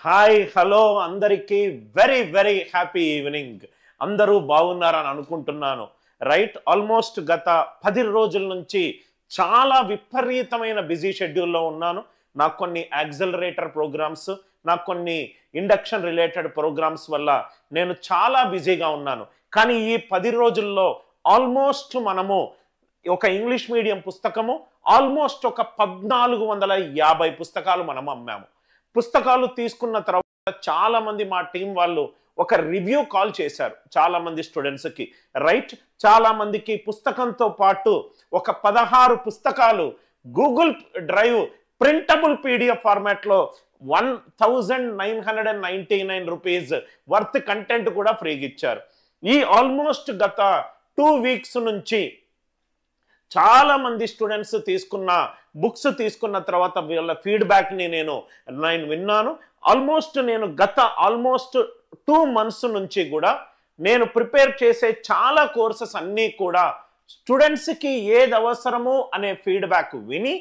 Hi hello అందరికీ very very happy evening. అందరూ బాగున్నారని అనుకుంటున్నాను. రైట్, ఆల్మోస్ట్ గత 10 రోజుల నుంచి చాలా విపరీతమైన బిజీ షెడ్యూల్లో ఉన్నాను. నాకు కొన్ని యాక్సలరేటర్ ప్రోగ్రామ్స్, నాకు కొన్ని ఇండక్షన్ రిలేటెడ్ ప్రోగ్రామ్స్ వల్ల నేను చాలా బిజీగా ఉన్నాను. కానీ ఈ 10 రోజుల్లో ఆల్మోస్ట్ మనము ఒక ఇంగ్లీష్ మీడియం పుస్తకము ఆల్మోస్ట్ ఒక 1450 పుస్తకాలు మనం అమ్మాము. పుస్తకాలు తీసుకున్న తర్వాత చాలా మంది మా టీం వాళ్ళు ఒక రివ్యూ కాల్ చేశారు చాలా మంది స్టూడెంట్స్ కి. రైట్, చాలా మందికి పుస్తకంతో పాటు ఒక 16 పుస్తకాలు Google drive printable PDF format లో 1999 రూపీస్ వర్త్ కంటెంట్ కూడా ఫ్రీగా ఇచ్చారు. ఈ ఆల్మోస్ట్ గత 2 వీక్స్ నుంచి చాలా మంది స్టూడెంట్స్ తీసుకున్న బుక్స్ తీసుకున్న తర్వాత వీళ్ళ ఫీడ్బ్యాక్ ని నేను విన్నాను. నేను గత 2 months నుంచి కూడా నేను ప్రిపేర్ చేసే చాలా కోర్సెస్ అన్నీ కూడా స్టూడెంట్స్ కి ఏది అవసరమో అనే ఫీడ్బ్యాక్ విని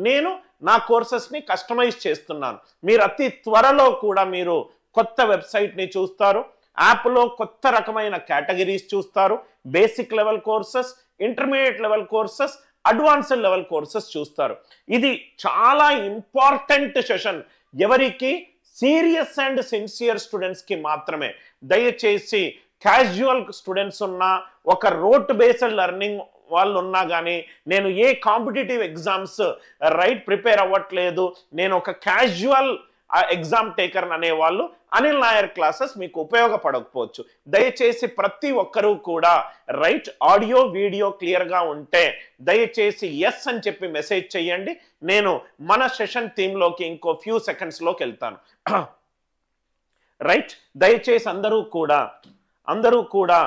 నేను నా కోర్సెస్ ని కస్టమైజ్ చేస్తున్నాను. మీరు అతి త్వరలో కూడా మీరు కొత్త వెబ్సైట్ ని చూస్తారు. యాప్లో కొత్త రకమైన కేటగిరీస్ చూస్తారు. Basic level courses, intermediate level courses, advanced level courses చూస్తారు. ఇది చాలా ఇంపార్టెంట్ సెషన్. ఎవరికి? సీరియస్ అండ్ సిన్సియర్ స్టూడెంట్స్ కి మాత్రమే. దయచేసి క్యాజువల్ స్టూడెంట్స్ ఉన్నా, ఒక రోట్ బేస్డ్ లెర్నింగ్ వాళ్ళు ఉన్నా కానీ, నేను ఏ కాంపిటేటివ్ ఎగ్జామ్స్ ప్రిపేర్ అవ్వట్లేదు, నేను ఒక క్యాజువల్ ఎగ్జామ్ టేకర్ అనే వాళ్ళు అనిల్ నాయర్ క్లాసెస్ మీకు ఉపయోగపడకపోవచ్చు. దయచేసి ప్రతి ఒక్కరూ కూడా ఆడియో వీడియో క్లియర్ గా ఉంటే దయచేసి ఎస్ అని చెప్పి మెసేజ్ చేయండి. నేను మన సెషన్ థీమ్ లోకి ఇంకో ఫ్యూ సెకండ్స్ లోకి వెళ్తాను. దయచేసి అందరూ కూడా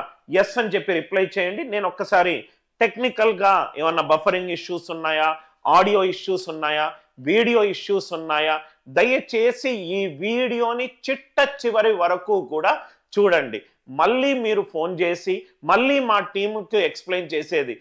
ఎస్ అని చెప్పి రిప్లై చేయండి. నేను ఒక్కసారి టెక్నికల్ గా ఏమన్నా బఫరింగ్ ఇష్యూస్ ఉన్నాయా, ఆడియో ఇష్యూస్ ఉన్నాయా, వీడియో ఇష్యూస్ ఉన్నాయా, దయచేసి ఈ వీడియోని చిట్ట చివరి వరకు కూడా చూడండి. మళ్ళీ మీరు ఫోన్ చేసి మళ్ళీ మా టీంకి ఎక్స్ప్లెయిన్ చేసేది.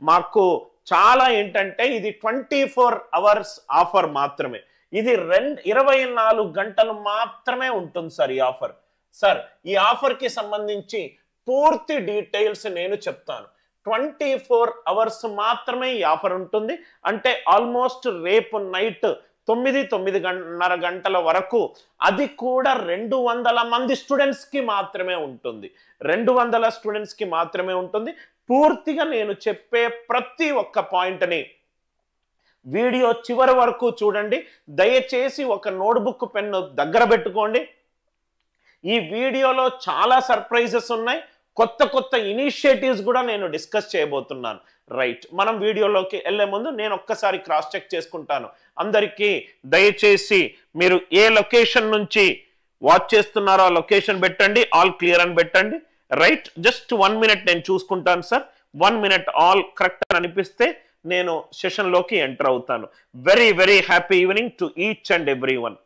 మాకు చాలా ఏంటంటే ఇది 24 hours ఆఫర్ మాత్రమే. ఇది 24 గంటలు మాత్రమే ఉంటుంది సార్ ఈ ఆఫర్. సార్, ఈ ఆఫర్ కి సంబంధించి పూర్తి డీటెయిల్స్ నేను చెప్తాను. 24 hours మాత్రమే ఈ ఆఫర్ ఉంటుంది. అంటే ఆల్మోస్ట్ రేపు నైట్ 9:30 గంటల వరకు, అది కూడా 200 మంది స్టూడెంట్స్ కి మాత్రమే ఉంటుంది. 200 స్టూడెంట్స్ కి మాత్రమే ఉంటుంది. పూర్తిగా నేను చెప్పే ప్రతి ఒక్క పాయింట్ని వీడియో చివరి వరకు చూడండి. దయచేసి ఒక నోట్బుక్ పెన్ను దగ్గర పెట్టుకోండి. ఈ వీడియోలో చాలా సర్ప్రైజెస్ ఉన్నాయి. కొత్త ఇనిషియేటివ్స్ కూడా నేను డిస్కస్ చేయబోతున్నాను. మనం వీడియోలోకి వెళ్లే ముందు నేను ఒక్కసారి క్రాస్ చెక్ చేసుకుంటాను. అందరికీ దయచేసి మీరు ఏ లొకేషన్ నుంచి వాచ్ చేస్తున్నారో ఆ లొకేషన్ పెట్టండి, ఆల్ క్లియర్ అని పెట్టండి. జస్ట్ 1 minute నేను చూసుకుంటాను సార్. 1 minute ఆల్ కరెక్ట్ అని అనిపిస్తే నేను సెషన్ లోకి ఎంటర్ అవుతాను. Very very happy evening to each and every one.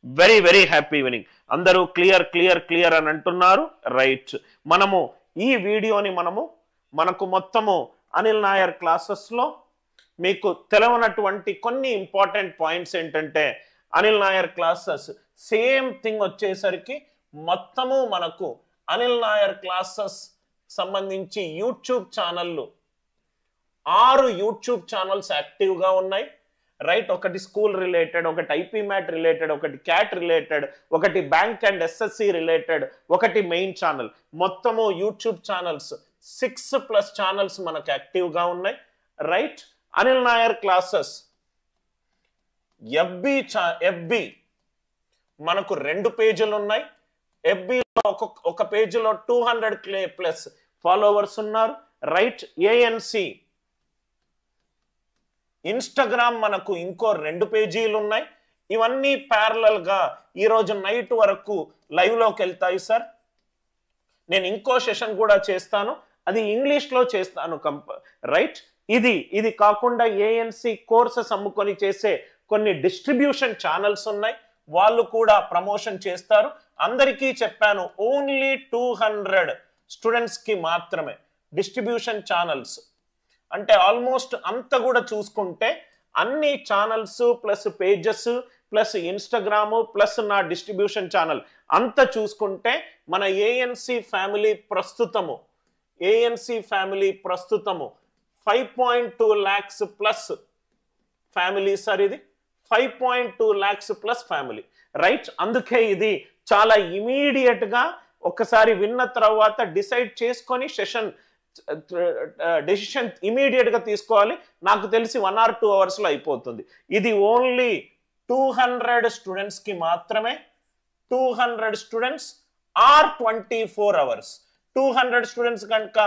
Very very happy evening. అందరూ క్లియర్ క్లియర్ క్లియర్ అని అంటున్నారు. మనము ఈ వీడియోని మనకు మొత్తము అనిల్ నాయర్ క్లాసెస్ లో మీకు తెలవనటువంటి కొన్ని ఇంపార్టెంట్ పాయింట్స్ ఏంటంటే, Anil Nair classes same thing వచ్చేసరికి మొత్తము మనకు అనిల్ నాయర్ క్లాసెస్ సంబంధించి యూట్యూబ్ ఛానళ్ళు 6 యూట్యూబ్ ఛానల్స్ యాక్టివ్ గా ఉన్నాయి. ఒకటి స్కూల్ రిలేటెడ్, ఒకటి ఐపీ మ్యాట్ రిలేటెడ్, ఒకటి క్యాట్ రిలేటెడ్, ఒకటి బ్యాంక్ అండ్ ఎస్ఎస్సి రిలేటెడ్, ఒకటి మెయిన్ ఛానల్. మొత్తము యూట్యూబ్ ఛానల్స్ 6+ ఛానల్స్ మనకు యాక్టివ్ గా ఉన్నాయి. అనిల్ నాయర్ క్లాసెస్ ఎఫ్బి మనకు 2 పేజీలు ఉన్నాయి. ఎఫ్బిలో ఒక పేజీలో 200K+ ఫాలోవర్స్ ఉన్నారు. ఏఎన్సి ఇన్స్టాగ్రామ్ మనకు ఇంకో 2 పేజీలు ఉన్నాయి. ఇవన్నీ ప్యారలల్ గా ఈరోజు నైట్ వరకు లైవ్ లోకి వెళ్తాయి సార్. నేను ఇంకో సెషన్ కూడా చేస్తాను, అది ఇంగ్లీష్ లో చేస్తాను. ఇది కాకుండా ఏఎన్సి కోర్సెస్ అమ్ముకొని చేసే కొన్ని డిస్ట్రిబ్యూషన్ ఛానల్స్ ఉన్నాయి, వాళ్ళు కూడా ప్రమోషన్ చేస్తారు. అందరికీ చెప్పాను, ఓన్లీ 200 స్టూడెంట్స్ కి మాత్రమే డిస్ట్రిబ్యూషన్ ఛానల్స్. అంటే ఆల్మోస్ట్ అంతా కూడా చూసుకుంటే అన్ని channels plus pages plus Instagram plus నా డిస్ట్రిబ్యూషన్ ఛానల్ అంతా చూసుకుంటే మన ఏఎన్సి ఫ్యామిలీ ప్రస్తుతము 5.2 lakhs ప్లస్ ఫ్యామిలీ సార్, ఇది 5.2 lakhs ప్లస్ ఫ్యామిలీ, రైట్? అందుకే ఇది చాలా ఇమీడియట్ గా ఒకసారి విన్న తర్వాత డిసైడ్ చేసుకొని డెసిషన్ ఇమీడియట్ గా తీసుకోవాలి. నాకు తెలిసి 1 or 2 hours లో అయిపోతుంది. ఇది ఓన్లీ 200 స్టూడెంట్స్ కి మాత్రమే. 200 స్టూడెంట్స్ ఆర్ 24 hours. 200 స్టూడెంట్స్ కనుక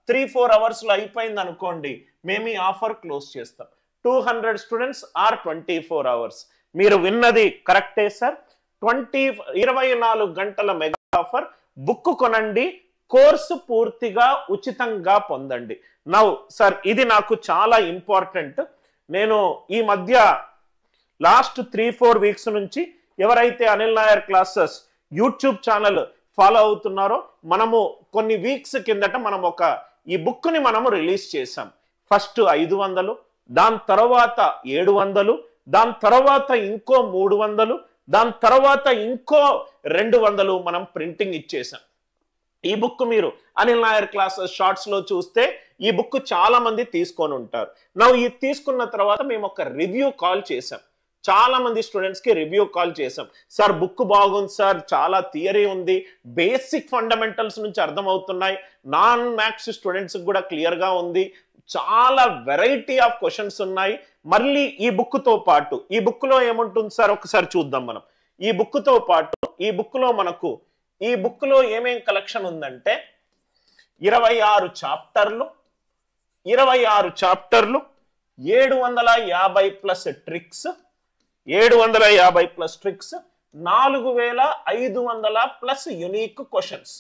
3-4 hours లో అయిపోయింది అనుకోండి, మేము ఈ ఆఫర్ క్లోజ్ చేస్తాం. 200 స్టూడెంట్స్ ఆర్ 24 hours. మీరు విన్నది కరెక్టే సార్. 24 గంటల మెగా ఆఫర్. బుక్ కొనండి, కోర్సు పూర్తిగా ఉచితంగా పొందండి. నౌ సార్, ఇది నాకు చాలా ఇంపార్టెంట్. నేను ఈ మధ్య లాస్ట్ 3-4 weeks నుంచి ఎవరైతే Anil Nair classes YouTube channel follow అవుతున్నారో, మనము కొన్ని వీక్స్ కిందట మనం ఈ బుక్ ని మనము రిలీజ్ చేసాం. ఫస్ట్ 500, దాని తర్వాత 700, దాని తర్వాత ఇంకో 300, దాని తర్వాత ఇంకో 200 మనం ప్రింటింగ్ ఇచ్చేసాం. ఈ బుక్ మీరు అనిల్ నాయర్ క్లాసెస్ షార్ట్స్ లో చూస్తే ఈ బుక్ చాలా మంది తీసుకొని ఉంటారు. ఇది తీసుకున్న తర్వాత మేము ఒక రివ్యూ కాల్ చేసాం. చాలా మంది స్టూడెంట్స్ కి రివ్యూ కాల్ చేసాం. సార్ బుక్ బాగుంది సార్, చాలా థియరీ ఉంది, బేసిక్ ఫండమెంటల్స్ నుంచి అర్థమవుతున్నాయి, నాన్ మ్యాథ్స్ స్టూడెంట్స్ కూడా క్లియర్ గా ఉంది, చాలా వెరైటీ ఆఫ్ క్వశ్చన్స్ ఉన్నాయి. మళ్ళీ ఈ బుక్ తో పాటు ఈ బుక్ లో ఏముంటుంది సార్ ఒకసారి చూద్దాం మనం. ఈ బుక్ తో పాటు ఈ బుక్ లో మనకు ఈ బుక్ లో ఏమేం కలెక్షన్ ఉందంటే 26 చాప్టర్లు, 750 plus tricks, 750 plus tricks, 4500 plus unique questions,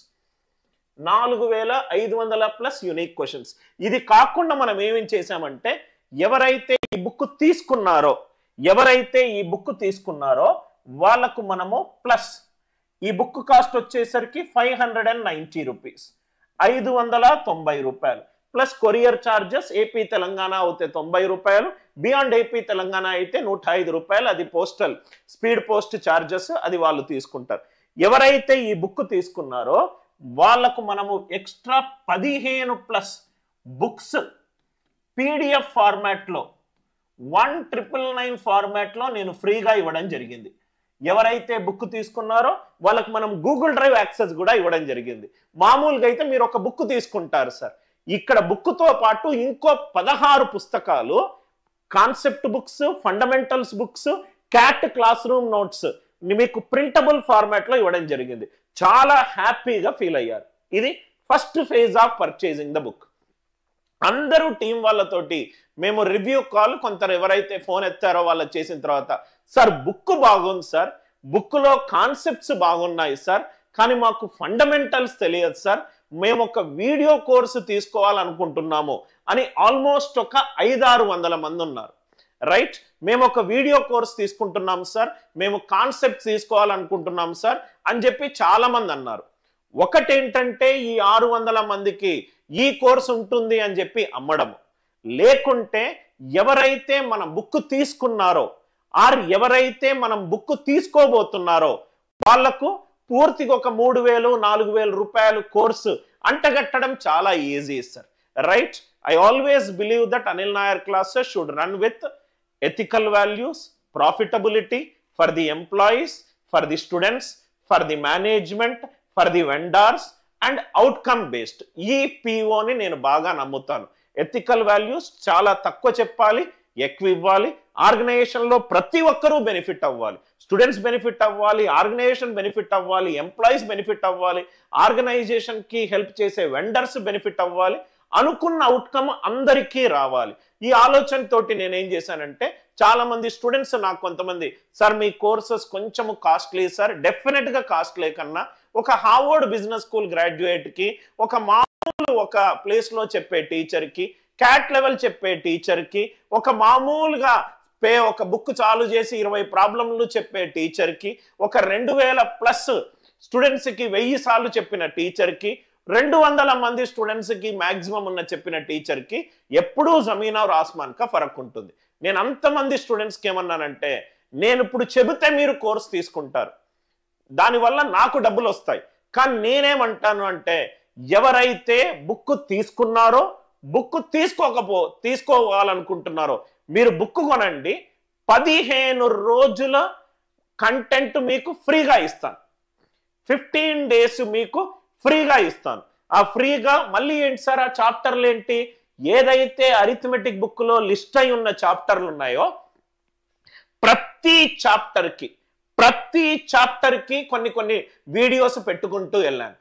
4500 plus unique questions. ఇది కాకుండా మనం ఏమేం చేసామంటే ఎవరైతే ఈ బుక్ తీసుకున్నారో వాళ్ళకు మనము ప్లస్ ఈ బుక్ కాస్ట్ వచ్చేసరికి 590 రూపీస్, 590 రూపాయలు plus courier charges. AP Telangana అయితే 90 రూపాయలు, బియాండ్ ఏపీ తెలంగాణ అయితే 105 రూపాయలు. అది పోస్టల్ స్పీడ్ పోస్ట్ చార్జెస్, అది వాళ్ళు తీసుకుంటారు. ఎవరైతే ఈ బుక్ తీసుకున్నారో వాళ్ళకు మనము extra 15 plus books PDF format లో 1999 ఫార్మాట్ లో నేను ఫ్రీగా ఇవ్వడం జరిగింది. ఎవరైతే బుక్ తీసుకున్నారో వాళ్ళకి మనం గూగుల్ డ్రైవ్ యాక్సెస్ కూడా ఇవ్వడం జరిగింది. మామూలుగా అయితే మీరు ఒక బుక్ తీసుకుంటారు సార్, ఇక్కడ బుక్ తో పాటు ఇంకో 16 పుస్తకాలు, concept books, fundamentals books, cat class room notes మీకు ప్రింటబుల్ ఫార్మాట్ లో ఇవ్వడం జరిగింది. చాలా హ్యాపీగా ఫీల్ అయ్యారు. ఇది first phase of purchasing the book. అందరూ టీం వాళ్ళతోటి మేము రివ్యూ కాల్, కొంత ఎవరైతే ఫోన్ ఎత్తారో వాళ్ళు చేసిన తర్వాత, సార్ బుక్ బాగుంది సార్, బుక్ లో కాన్సెప్ట్స్ బాగున్నాయి సార్, కానీ మాకు ఫండమెంటల్స్ తెలియదు సార్, మేము ఒక వీడియో కోర్సు తీసుకోవాలనుకుంటున్నాము అని ఆల్మోస్ట్ ఒక 500-600 మంది ఉన్నారు. రైట్? మేము ఒక వీడియో కోర్స్ తీసుకుంటున్నాం సార్, మేము కాన్సెప్ట్స్ తీసుకోవాలనుకుంటున్నాం సార్ అని చెప్పి చాలా మంది అన్నారు. ఒకటేంటంటే ఈ 600 మందికి ఈ కోర్స్ ఉంటుంది అని చెప్పి అమ్మడము, లేకుంటే ఎవరైతే మన బుక్ తీసుకున్నారో ఆర్ ఎవరైతే మనం బుక్ తీసుకోబోతున్నారో వాళ్లకు పూర్తిగా ఒక 3000-4000 రూపాయలు కోర్సు అంటగట్టడం చాలా easy sir. Right? I always believe that Anil Nair classes should run with ethical values, profitability for the employees, for the students, for the management, for the vendors and outcome based. ఈ PO ని నేను బాగా నమ్ముతాను. Ethical values చాలా తక్కువ చెప్పాలి, ఎక్కువ ఇవ్వాలి. ఆర్గనైజేషన్ లో ప్రతి ఒక్కరూ బెనిఫిట్ అవ్వాలి, స్టూడెంట్స్ బెనిఫిట్ అవ్వాలి, ఆర్గనైజేషన్ బెనిఫిట్ అవ్వాలి, ఎంప్లాయీస్ బెనిఫిట్ అవ్వాలి, ఆర్గనైజేషన్ కి హెల్ప్ చేసే వెండర్స్ బెనిఫిట్ అవ్వాలి, అనుకున్న అవుట్కమ్ అందరికీ రావాలి. ఈ ఆలోచన తోటి నేనేం చేశానంటే చాలా మంది స్టూడెంట్స్ నాకు కొంతమంది, సార్ మీ కోర్సెస్ కొంచెము కాస్ట్లీ సార్. డెఫినెట్ గా కాస్ట్లీ కన్నా ఒక హార్వర్డ్ బిజినెస్ స్కూల్ గ్రాడ్యుయేట్ కి, ఒక మామూలు ఒక ప్లేస్ లో చెప్పే టీచర్ కి, క్యాట్ లెవెల్ చెప్పే టీచర్ కి, ఒక మామూలుగా ఒక బుక్ చాలు చేసి 20 ప్రాబ్లంలు చెప్పే టీచర్ కి, ఒక 2000 ప్లస్ స్టూడెంట్స్ కి 1000 సార్లు చెప్పిన టీచర్ కి, 200 మంది స్టూడెంట్స్ కి మాక్సిమం ఉన్న చెప్పిన టీచర్ కి ఎప్పుడూ జమీన్ ఔర్ ఆస్మాన్ కా ఫరక్ ఉంటుంది. నేను అంతమంది స్టూడెంట్స్ కి ఏమన్నానంటే, నేను ఇప్పుడు చెబితే మీరు కోర్స్ తీసుకుంటారు, దానివల్ల నాకు డబ్బులు వస్తాయి. కానీ నేనేమంటాను అంటే, ఎవరైతే బుక్ తీసుకున్నారో, బుక్ తీసుకోవాలనుకుంటున్నారో మీరు బుక్ కొనండి. 15 రోజుల కంటెంట్ మీకు ఫ్రీగా ఇస్తాను. 15 days మీకు ఫ్రీగా ఇస్తాను. ఆ ఫ్రీగా మళ్ళీ ఏంటి సార్ ఆ చాప్టర్లు ఏంటి? ఏదైతే అరిథమెటిక్ బుక్ లో లిస్ట్ అయి ఉన్న చాప్టర్లు ఉన్నాయో ప్రతి చాప్టర్ కి కొన్ని వీడియోస్ పెట్టుకుంటూ వెళ్ళాను.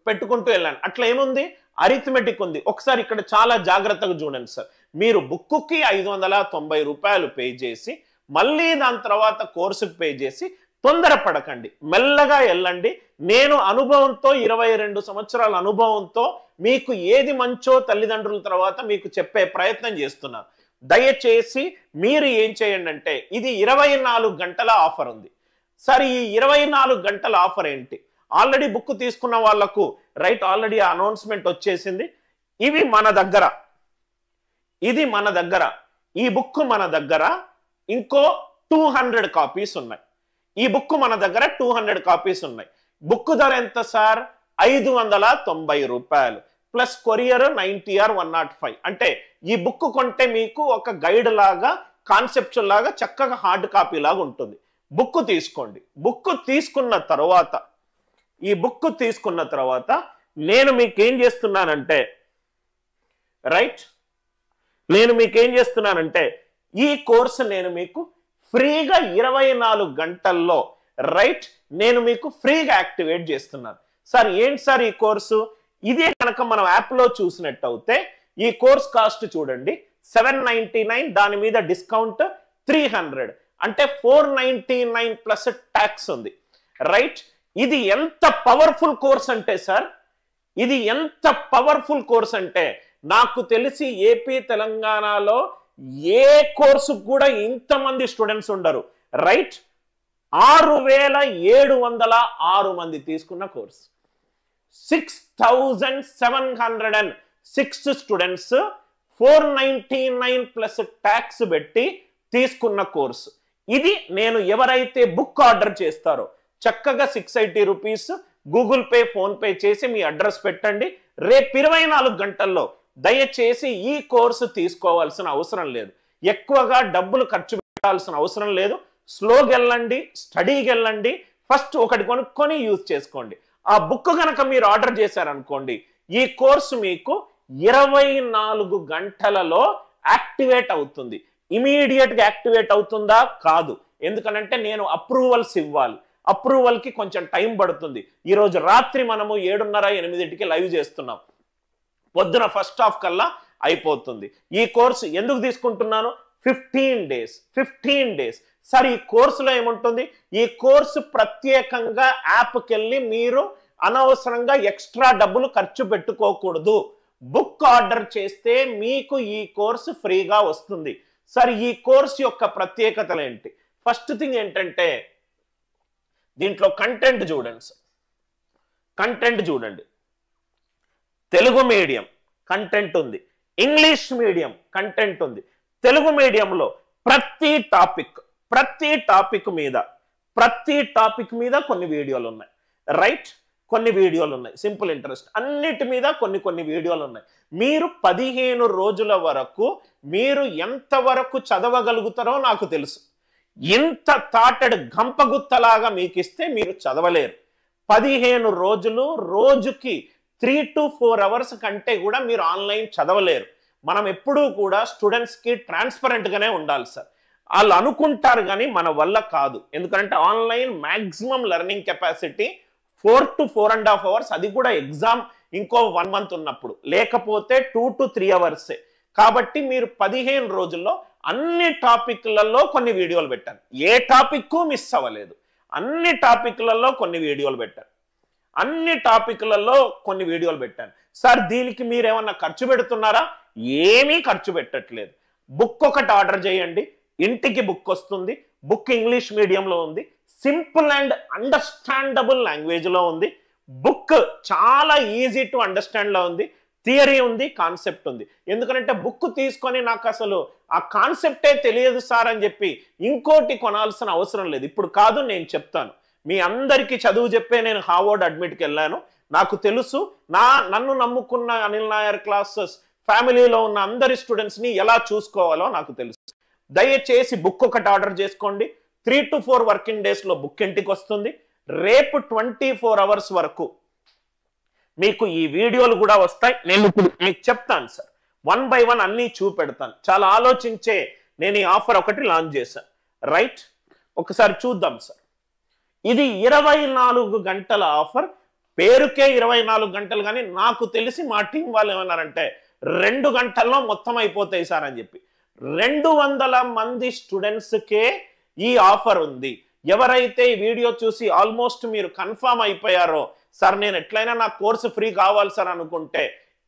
పెట్టుకుంటూ వెళ్ళాను. అట్లా ఏముంది? అరిథమెటిక్ ఉంది. ఒకసారి ఇక్కడ చాలా జాగ్రత్తగా చూడండి సార్. మీరు బుక్కి 590 రూపాయలు పే చేసి మళ్ళీ దాని తర్వాత కోర్సుకు పే చేసి తొందరపడకండి, మెల్లగా వెళ్ళండి. నేను అనుభవంతో 22 సంవత్సరాల అనుభవంతో మీకు ఏది మంచో తల్లిదండ్రుల తర్వాత మీకు చెప్పే ప్రయత్నం చేస్తున్నాను. దయచేసి మీరు ఏం చేయండి అంటే, ఇది 24 గంటల ఆఫర్ ఉంది సార్. ఈ 24 గంటల ఆఫర్ ఏంటి? ఆల్రెడీ బుక్ తీసుకున్న వాళ్లకు రైట్ ఆల్రెడీ అనౌన్స్మెంట్ వచ్చేసింది. ఇది మన దగ్గర ఈ బుక్ మన దగ్గర ఇంకో 200 కాపీస్ ఉన్నాయి. ఈ బుక్ మన దగ్గర 200 కాపీస్ ఉన్నాయి. బుక్ ధర ఎంత సార్? 590 రూపాయలు ప్లస్ కొరియర్ 90 or 105. అంటే ఈ బుక్ కొంటే మీకు ఒక గైడ్ లాగా, కాన్సెప్చువల్ లాగా చక్కగా హార్డ్ కాపీ లాగా ఉంటుంది. బుక్ తీసుకోండి. బుక్ తీసుకున్న తర్వాత నేను మీకేం చేస్తున్నానంటే ఈ కోర్సు నేను మీకు ఫ్రీగా 24 గంటల్లో నేను మీకు ఫ్రీగా యాక్టివేట్ చేస్తున్నాను. సార్ ఏంటి సార్ ఈ కోర్సు? ఇదే కనుక మనం యాప్లో చూసినట్టయితే ఈ కోర్స్ కాస్ట్ చూడండి 799, దాని మీద డిస్కౌంట్ 300, అంటే 499 ప్లస్ ట్యాక్స్ ఉంది. రైట్, ఇది ఎంత పవర్ఫుల్ కోర్స్ అంటే సార్, నాకు తెలిసి ఏపీ తెలంగాణలో ఏ కోర్సు కూడా ఇంతమంది స్టూడెంట్స్ ఉండరు. రైట్, 6706 మంది తీసుకున్న కోర్స్, 6706 స్టూడెంట్స్ 499 ప్లస్ ట్యాక్స్ పెట్టి తీసుకున్న కోర్సు. ఇది నేను ఎవరైతే బుక్ ఆర్డర్ చేస్తారో చక్కగా 680 rupees Google pay, phone pay చేసి మీ అడ్రస్ పెట్టండి. రేపు 24 గంటల్లో దయచేసి ఈ కోర్సు తీసుకోవాల్సిన అవసరం లేదు. ఎక్కువగా డబ్బులు ఖర్చు పెట్టాల్సిన అవసరం లేదు. స్లోగా వెళ్ళండి, స్టడీకి వెళ్ళండి. ఫస్ట్ ఒకటి కొనుక్కొని యూజ్ చేసుకోండి. ఆ బుక్ కనుక మీరు ఆర్డర్ చేశారనుకోండి, ఈ కోర్సు మీకు 24 గంటలలో యాక్టివేట్ అవుతుంది. ఇమీడియట్ గా యాక్టివేట్ అవుతుందా? కాదు. ఎందుకనంటే నేను అప్రూవల్స్ ఇవ్వాలి. అప్రూవల్ కి కొంచెం టైం పడుతుంది. ఈరోజు రాత్రి మనము 7:30-8 లైవ్ చేస్తున్నాం. పొద్దున ఫస్ట్ హాఫ్ కల్లా అయిపోతుంది. ఈ కోర్సు ఎందుకు తీసుకుంటున్నాను? 15 డేస్. సార్ ఈ కోర్సులో ఏముంటుంది? ఈ కోర్సు ప్రత్యేకంగా యాప్కి వెళ్ళి మీరు అనవసరంగా ఎక్స్ట్రా డబ్బులు ఖర్చు పెట్టుకోకూడదు. బుక్ ఆర్డర్ చేస్తే మీకు ఈ కోర్సు ఫ్రీగా వస్తుంది. సార్ ఈ కోర్సు యొక్క ప్రత్యేకతలు ఏంటి? ఫస్ట్ థింగ్ ఏంటంటే దీంట్లో కంటెంట్ చూడండి. తెలుగు మీడియం కంటెంట్ ఉంది, ఇంగ్లీష్ మీడియం కంటెంట్ ఉంది. తెలుగు మీడియంలో ప్రతి టాపిక్ మీద కొన్ని వీడియోలు ఉన్నాయి. రైట్, కొన్ని వీడియోలు ఉన్నాయి. సింపుల్ ఇంట్రెస్ట్ అన్నిటి మీద కొన్ని వీడియోలు ఉన్నాయి. మీరు 15 రోజుల వరకు మీరు ఎంతవరకు చదవగలుగుతారో నాకు తెలుసు. ఇంత తాటెడు గంపగుత్తలాగా మీకు ఇస్తే మీరు చదవలేరు. 15 రోజులు, రోజుకి 3 to 4 hours కంటే కూడా మీరు ఆన్లైన్ చదవలేరు. మనం ఎప్పుడూ కూడా స్టూడెంట్స్కి ట్రాన్స్పరెంట్గానే ఉండాలి సార్. వాళ్ళు అనుకుంటారు కానీ మన వల్ల కాదు. ఎందుకంటే online maximum learning capacity 4 to 4.5 hours, అది కూడా ఎగ్జామ్ ఇంకో 1 month ఉన్నప్పుడు, లేకపోతే 2 to 3 hours. కాబట్టి మీరు 15 రోజుల్లో అన్ని టాపిక్లలో కొన్ని వీడియోలు పెట్టాను. ఏ టాపిక్ మిస్ అవ్వలేదు. అన్ని టాపిక్లలో కొన్ని వీడియోలు పెట్టాను. సార్ దీనికి మీరేమన్నా ఖర్చు పెడుతున్నారా? ఏమీ ఖర్చు పెట్టట్లేదు. బుక్ ఒకటి ఆర్డర్ చేయండి, ఇంటికి బుక్ వస్తుంది. బుక్ ఇంగ్లీష్ మీడియంలో ఉంది, సింపుల్ అండ్ అండర్స్టాండబుల్ లాంగ్వేజ్లో ఉంది. బుక్ చాలా ఈజీ టు అండర్స్టాండ్లో ఉంది. థియరీ ఉంది, కాన్సెప్ట్ ఉంది. ఎందుకంటే బుక్ తీసుకొని నాకు అసలు ఆ కాన్సెప్టే తెలియదు సార్ అని చెప్పి ఇంకోటి కొనాల్సిన అవసరం లేదు. ఇప్పుడు కాదు, నేను చెప్తాను. మీ అందరికీ చదువు చెప్పే నేను హార్వర్డ్ అడ్మిట్కి వెళ్ళాను. నాకు తెలుసు నన్ను నమ్ముకున్న అనిల్ నాయర్ క్లాసెస్ ఫ్యామిలీలో ఉన్న అందరి స్టూడెంట్స్ని ఎలా చూసుకోవాలో నాకు తెలుసు. దయచేసి బుక్ ఒకటి ఆర్డర్ చేసుకోండి. 3 to 4 వర్కింగ్ డేస్లో బుక్ ఇంటికి వస్తుంది. రేపు 24 hours వరకు మీకు ఈ వీడియోలు కూడా వస్తాయి. నేను ఇప్పుడు మీకు చెప్తాను సార్, 1 by 1 అన్నీ చూపెడతాను. చాలా ఆలోచించే నేను ఈ ఆఫర్ ఒకటి లాంచ్ చేశాను. రైట్, ఒకసారి చూద్దాం సార్. ఇది 24 గంటల ఆఫర్. పేరుకే 24 గంటలు, కానీ నాకు తెలిసి మా టీం వాళ్ళు ఏమన్నారంటే 2 గంటల్లో మొత్తం అయిపోతాయి సార్ అని చెప్పి. 200 మంది స్టూడెంట్స్కే ఈ ఆఫర్ ఉంది. ఎవరైతే ఈ వీడియో చూసి ఆల్మోస్ట్ మీరు కన్ఫర్మ్ అయిపోయారో, సార్ నేను ఎట్లయినా నా కోర్సు ఫ్రీ కావాలి సార్ అనుకుంటే,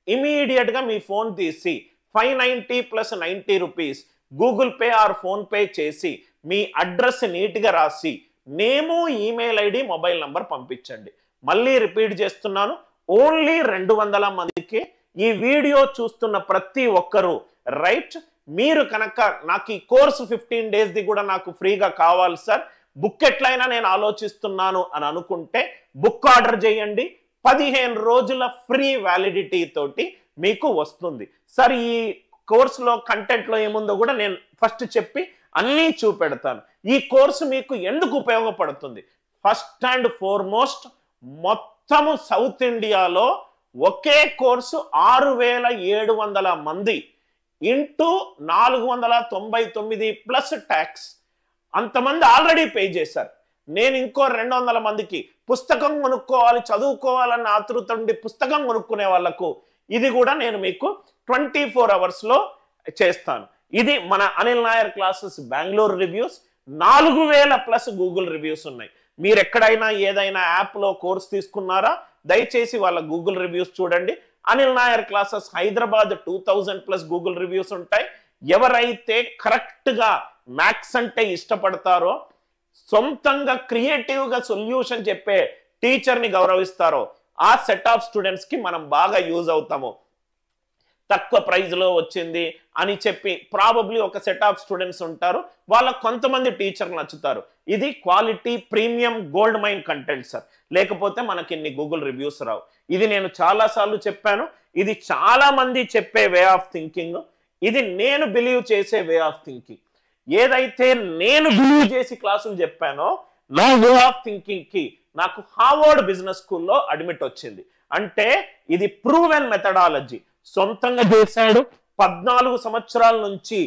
ఇమీడియట్గా మీ ఫోన్ తీసి 590 + 90 rupees Google pay or PhonePe చేసి మీ అడ్రస్ నీట్గా రాసి name, email ID, mobile number పంపించండి. మళ్ళీ రిపీట్ చేస్తున్నాను, ఓన్లీ 200 మందికి ఈ వీడియో చూస్తున్న ప్రతి ఒక్కరూ. రైట్, మీరు కనుక నాకు ఈ కోర్సు 15 daysది కూడా నాకు ఫ్రీగా కావాలి సార్, బుక్ ఎట్లయినా నేను ఆలోచిస్తున్నాను అని అనుకుంటే బుక్ ఆర్డర్ చేయండి. 15 రోజుల ఫ్రీ వ్యాలిడిటీ తోటి మీకు వస్తుంది సార్. ఈ కోర్సులో కంటెంట్లో ఏముందో కూడా నేను ఫస్ట్ చెప్పి అన్నీ చూపెడతాను. ఈ కోర్సు మీకు ఎందుకు ఉపయోగపడుతుంది? ఫస్ట్ అండ్ ఫార్మోస్ట్, మొత్తము సౌత్ ఇండియాలో ఒకే కోర్సు 6700 మంది ఇంటూ 499 ప్లస్ ట్యాక్స్ అంతమంది ఆల్రెడీ పే చేశారు. నేను ఇంకో 200 మందికి పుస్తకం కొనుక్కోవాలి, చదువుకోవాలన్న ఆతృత ఉండి పుస్తకం కొనుక్కునే వాళ్లకు ఇది కూడా నేను మీకు 24 hours చేస్తాను. ఇది మన Anil Nair classes Bengaluru reviews. 4000+ Google reviews ఉన్నాయి. మీరు ఎక్కడైనా ఏదైనా యాప్లో కోర్స్ తీసుకున్నారా? దయచేసి వాళ్ళ గూగుల్ రివ్యూస్ చూడండి. Anil Nair classes Hyderabad 2000+ Google reviews ఉంటాయి. ఎవరైతే కరెక్ట్గా మ్యాథ్స్ అంటే ఇష్టపడతారో, సొంతంగా క్రియేటివ్గా సొల్యూషన్ చెప్పే టీచర్ని గౌరవిస్తారో, ఆ సెట్ ఆఫ్ స్టూడెంట్స్కి మనం బాగా యూజ్ అవుతాము. తక్కువ ప్రైజ్లో వచ్చింది అని చెప్పి ప్రాబబ్లీ ఒక సెట్ ఆఫ్ స్టూడెంట్స్ ఉంటారు, వాళ్ళకు కొంతమంది టీచర్లు నచ్చుతారు. ఇది quality premium gold mine content sir, లేకపోతే మనకి ఇన్ని గూగుల్ రివ్యూస్ రావు. ఇది నేను చాలాసార్లు చెప్పాను. ఇది చాలా మంది చెప్పే వే ఆఫ్ థింకింగ్. ఇది నేను బిలీవ్ చేసే వే ఆఫ్ థింకింగ్. ఏదైతే నేను బిలీవ్ చేసి క్లాసులు చెప్పానో, నా వే ఆఫ్ థింకింగ్ కి నాకు హార్వర్డ్ బిజినెస్ స్కూల్లో అడ్మిట్ వచ్చింది. అంటే ఇది ప్రూవెన్ మెథడాలజీ. సొంతంగా చేశాడు, 14 సంవత్సరాల నుంచి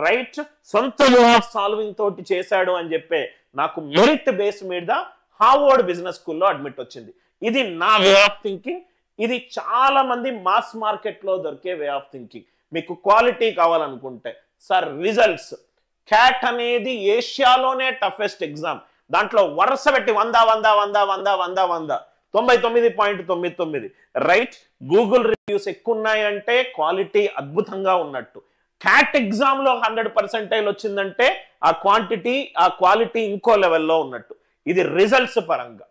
రైట్ సొంత వే ఆఫ్ సాల్వింగ్ తోటి చేశాడు అని చెప్పే నాకు మెరిట్ బేస్ మీద హార్వర్డ్ బిజినెస్ స్కూల్లో అడ్మిట్ వచ్చింది. ఇది నా వే ఆఫ్ థింకింగ్. ఇది చాలా మంది మాస్ మార్కెట్లో దొరికే వే ఆఫ్ థింకింగ్. మీకు క్వాలిటీ కావాలనుకుంటే సార్, రిజల్ట్స్ క్యాట్ అనేది ఏషియాలోనే టఫెస్ట్ ఎగ్జామ్. దాంట్లో వరుస పెట్టి 99.99 రైట్. గూగుల్ రివ్యూస్ ఎక్కువ ఉన్నాయంటే క్వాలిటీ అద్భుతంగా ఉన్నట్టు. క్యాట్ ఎగ్జామ్లో 100% వచ్చిందంటే ఆ క్వాలిటీ ఇంకో లెవెల్లో ఉన్నట్టు. ఇది రిజల్ట్స్ పరంగా.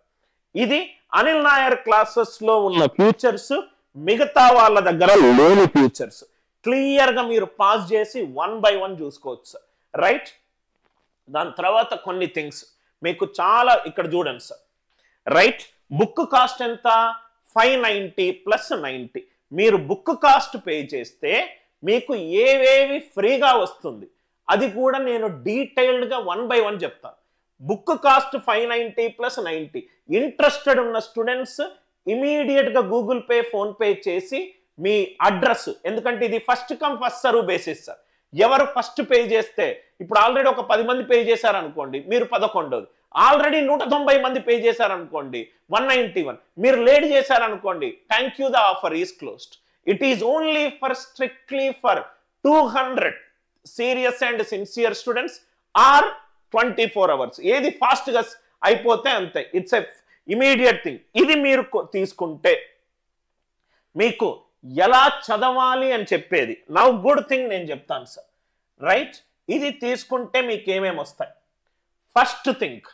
ఇది అనిల్ నాయర్ క్లాసెస్లో ఉన్న ఫ్యూచర్స్, మిగతా వాళ్ళ దగ్గర లేని ఫ్యూచర్స్. క్లియర్గా మీరు పాస్ చేసి 1 by 1 చూసుకోవచ్చు సార్. రైట్, దాని తర్వాత కొన్ని థింగ్స్ మీకు చాలా ఇక్కడ చూడండి సార్. రైట్, బుక్ కాస్ట్ ఎంత? 590 + 90. మీరు బుక్ కాస్ట్ పే చేస్తే మీకు ఏవేవి ఫ్రీగా వస్తుంది అది కూడా నేను డీటెయిల్డ్గా 1 by 1 చెప్తాను. Book cost 590 + 90. ఇంట్రెస్టెడ్ ఉన్న స్టూడెంట్స్ ఇమీడియట్గా గూగుల్ పే, ఫోన్ పే చేసి మీ అడ్రస్, ఎందుకంటే ఇది first come first serve basis sir. ఎవరు ఫస్ట్ పే చేస్తే, ఇప్పుడు ఆల్రెడీ ఒక 10 మంది పే చేశారనుకోండి, మీరు 11. ఆల్రెడీ 190 మంది పే చేశారనుకోండి, 191. మీరు లేట్ చేశారనుకోండి, thank you, the offer is closed. It is only for strictly for 200 serious and sincere students or 24 hours. ఏది ఫాస్ట్గా అయిపోతే అంతే, ఇట్స్ ఎ ఇమీడియట్ థింగ్. ఇది మీరు తీసుకుంటే మీకు ఎలా చదవాలి అని చెప్పేది నౌ గుడ్ థింగ్ నేను చెప్తాను సార్. రైట్, ఇది తీసుకుంటే మీకు ఏమేమి వస్తాయి? ఫస్ట్ థింగ్,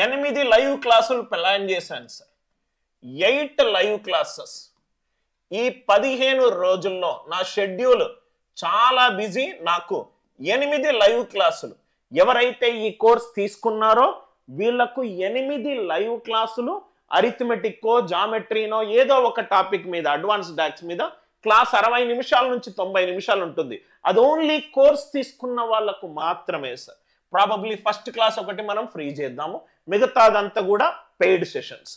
8 లైవ్ క్లాసులు ప్లాన్ చేశాను సార్. 8 లైవ్ క్లాసెస్ ఈ 15 రోజుల్లో నా షెడ్యూల్ చాలా బిజీ. నాకు 8 లైవ్ క్లాసులు, ఎవరైతే ఈ కోర్స్ తీసుకున్నారో వీళ్లకు 8 లైవ్ క్లాసులు అరిథమెటిక్కో జామెట్రీనో ఏదో ఒక టాపిక్ మీద, అడ్వాన్స్ డాక్స్ మీద క్లాస్ 60 నిమిషాల నుంచి 90 నిమిషాలు ఉంటుంది. అది ఓన్లీ కోర్స్ తీసుకున్న వాళ్ళకు మాత్రమే సార్. ప్రాబబ్లీ ఫస్ట్ క్లాస్ ఒకటి మనం ఫ్రీ చేద్దాము, మిగతాదంతా కూడా పెయిడ్ సెషన్స్.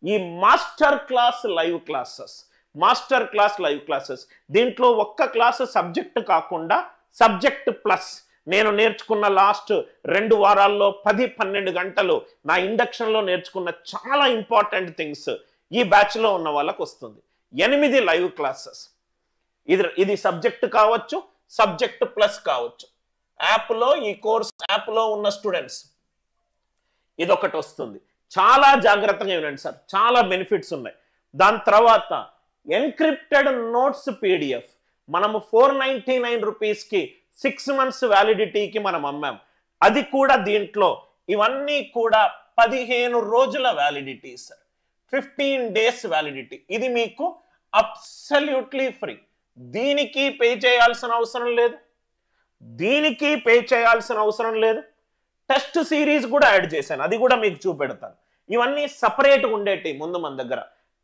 ఈ మాస్టర్ క్లాస్ లైవ్ క్లాసెస్ దీంట్లో ఒక్క క్లాస్ సబ్జెక్ట్ కాకుండా సబ్జెక్ట్ ప్లస్ నేను నేర్చుకున్న లాస్ట్ 2 వారాల్లో 10-12 గంటలు నా ఇండక్షన్లో నేర్చుకున్న చాలా ఇంపార్టెంట్ థింగ్స్ ఈ బ్యాచ్లో ఉన్న వాళ్ళకు వస్తుంది. 8 లైవ్ క్లాసెస్. ఇది సబ్జెక్ట్ కావచ్చు, సబ్జెక్ట్ ప్లస్ కావచ్చు. యాప్లో ఈ కోర్స్ యాప్లో ఉన్న స్టూడెంట్స్ ఇదొకటి వస్తుంది. చాలా జాగ్రత్తగా వినండి సార్, చాలా బెనిఫిట్స్ ఉన్నాయి. దాని తర్వాత ఎన్క్రిప్టెడ్ నోట్స్ పీడిఎఫ్ మనము 499 రూపీస్కి 6 months వ్యాలిడిటీకి మనం అమ్మాం. అది కూడా దీంట్లో ఇవన్నీ కూడా 15 రోజుల వ్యాలిడిటీ సార్, 15 days వ్యాలిడిటీ. ఇది మీకు అబ్సల్యూట్లీ ఫ్రీ. దీనికి పే చేయాల్సిన అవసరం లేదు. టెస్ట్ సిరీస్ కూడా యాడ్ చేశాను, అది కూడా మీకు చూపెడతాను. ఇవన్నీ సపరేట్గా ఉండేటి ముందు మన దగ్గర.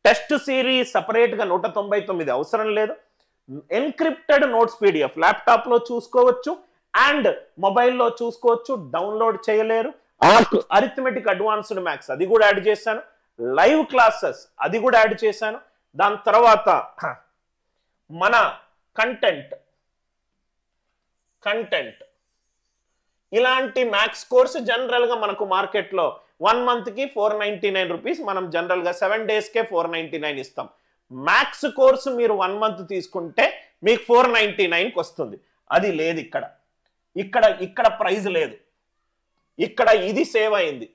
టెస్ట్ సిరీస్ సపరేట్గా 199 అవసరం లేదు. ఎన్క్రిప్టెడ్ నోట్స్ పీడిఎఫ్ ల్యాప్టాప్లో చూసుకోవచ్చు అండ్ మొబైల్లో చూసుకోవచ్చు, డౌన్లోడ్ చేయలేరు. అరిథమెటిక్ అడ్వాన్స్డ్ మ్యాథ్స్ అది కూడా యాడ్ చేశాను. లైవ్ క్లాసెస్ అది కూడా యాడ్ చేశాను. దాని తర్వాత మన కంటెంట్ ఇలాంటి మ్యాథ్స్ కోర్సు జనరల్గా మనకు మార్కెట్లో 1 monthకి 499 రూపీస్, మనం జనరల్గా 7 daysకే 499 ఇస్తాం. మ్యాథ్స్ కోర్సు మీరు 1 month తీసుకుంటే మీకు 499కి వస్తుంది. అది లేదు ఇక్కడ ప్రైజ్ లేదు. ఇక్కడ ఇది సేవ్ అయింది.